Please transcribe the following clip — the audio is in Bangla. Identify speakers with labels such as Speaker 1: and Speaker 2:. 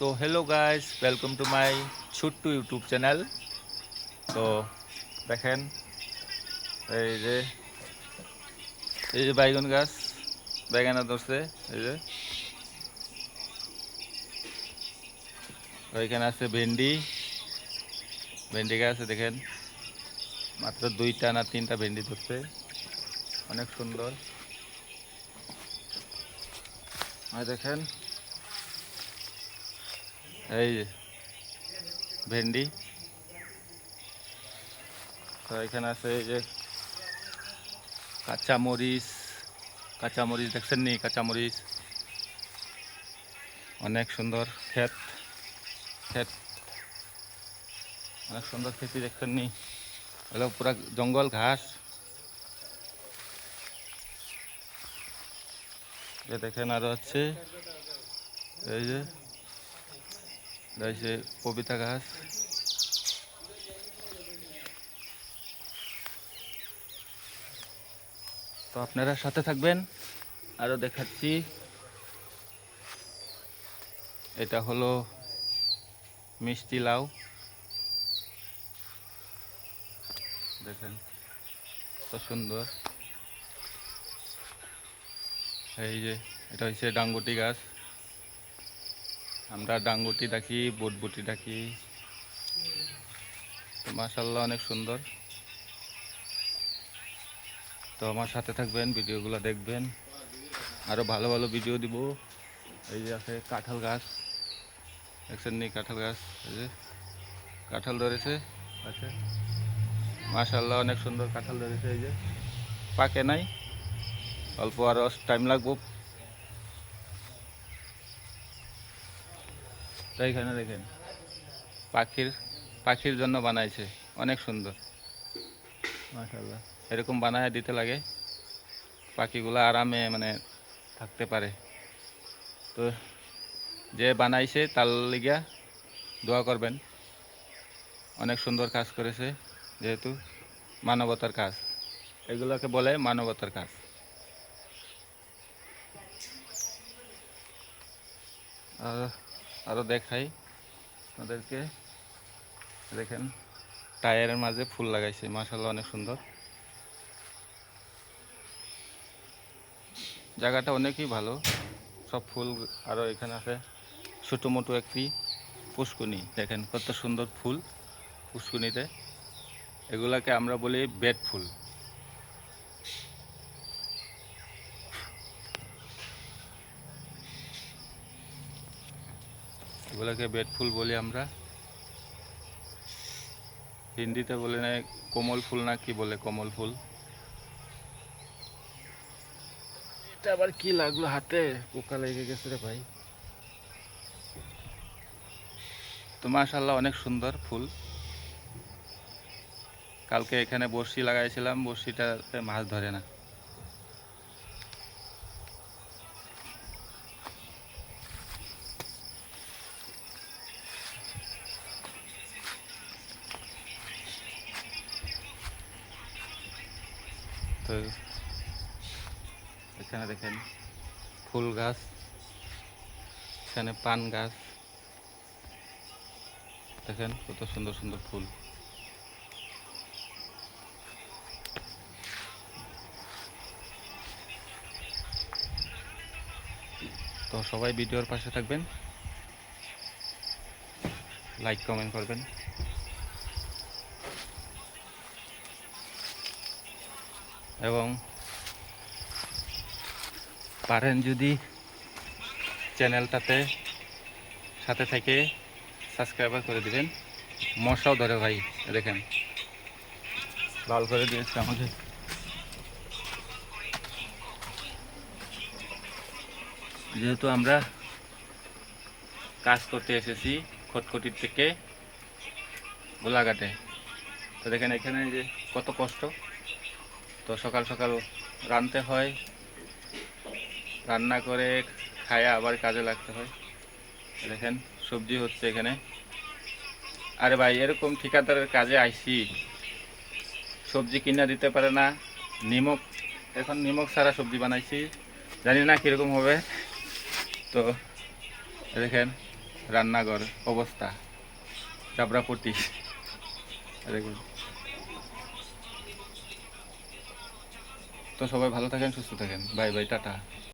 Speaker 1: So hello guys, welcome to my ছোট্ট ইউটিউব চ্যানেল। তো দেখেন, এই যে এই যে বাইগন গাছ, বেগানা ধরছে। এই যে ওইখানে আছে ভেন্ডি, ভেন্ডি গাছ দেখেন, মাত্র 2টা না 3টা ভেন্ডি ধরছে, অনেক সুন্দর। আর দেখেন এই যে ভেন্ডি। তো এখানে আছে এই যে কাঁচামরিচ, কাঁচামরিচ দেখছেন নি? কাঁচামরিচ অনেক সুন্দর ক্ষেত, ক্ষেত অনেক সুন্দর খেতে দেখছেন নি? হলো পুরা জঙ্গল ঘাস। এ দেখেন আরো হচ্ছে এই যে রয়েছে পপিতা গাছ। তো আপনারা সাথে থাকবেন, আরো দেখাচ্ছি। এটা হলো মিষ্টি লাউ, দেখেন কত সুন্দর। এই যে এটা হচ্ছে ডাঙ্গুটি গাছ, আমরা ডাঙ্গুটি ডাকি, বটবুটি ডাকি। তো মাশাআল্লাহ অনেক সুন্দর। তো আমার সাথে থাকবেন, ভিডিওগুলো দেখবেন, আরো ভালো ভালো ভিডিও দিব। এই যে আছে কাঁঠাল গাছ, দেখছেন নি? কাঁঠাল গাছ, এই যে কাঁঠাল ধরেছে। আচ্ছা, মাশাআল্লাহ অনেক সুন্দর কাঁঠাল ধরেছে। এই যে পাকে নাই, অল্প আরো টাইম লাগবো। তো এখানে দেখেন পাখির পাখির জন্য বানাইছে, অনেক সুন্দর মাশাআল্লাহ। এরকম বানায় দিতে লাগে, পাখিগুলো আরামে মানে থাকতে পারে। তো যে বানাইছে তার লিগা দোয়া করবেন, অনেক সুন্দর কাজ করেছে। যেহেতু মানবতার কাজ, এগুলোকে বলে মানবতার কাজ। আর আরও দেখাই আপনাদেরকে, দেখেন টায়ারের মাঝে ফুল লাগাইছে, মাশাআল্লাহ অনেক সুন্দর। জায়গাটা অনেকই ভালো, সব ফুল। আরও এখানে আছে ছোটো মোটো একটি পুষ্কুনি, দেখেন কত সুন্দর ফুল পুষ্কুনিতে। এগুলাকে আমরা বলি বেড ফুল। এগুলাকে বেড ফুল বলি আমরা, হিন্দিতে বলে না কোমল ফুল না কি বলে, কোমল ফুল। এটা আবার কি লাগলো হাতে, পোকা লেগে গেছে রে ভাই। তো মাশাআল্লাহ অনেক সুন্দর ফুল। কালকে এখানে বড়শি লাগাইছিলাম, বড়শিটাতে মাছ ধরে না। তো এখানে দেখেন ফুল গাছ, এখানে পান গাছ, দেখেন কত সুন্দর সুন্দর ফুল। তো সবাই ভিডিওর পাশে থাকবেন, লাইক কমেন্ট করবেন, এবং পারেন যদি চ্যানেলটাতে সাথে থেকে সাবস্ক্রাইবার করে দিবেন। মশাও ধরে ভাই, দেখেন লাল করে দিয়েছে আমাকে। যেহেতু আমরা কাজ করতে এসেছি খটখটির থেকে গোলাঘাটে, তো দেখেন এখানে যে কত কষ্ট। তো সকাল সকাল রাঁধতে হয়, রান্না করে খায়া আবার কাজে লাগতে হয়। দেখেন সবজি হচ্ছে এখানে। আরে ভাই, এরকম ঠিকাদারের কাজে আইসি, সবজি কিনা দিতে পারে না, নিমক, এখন নিমক ছাড়া সবজি বানাইছি, জানি না কীরকম হবে। তো দেখেন রান্নাঘর অবস্থা, চাপড়াপটি দেখুন। তো সবাই ভালো থাকেন, সুস্থ থাকেন, বাই বাই, টাটা।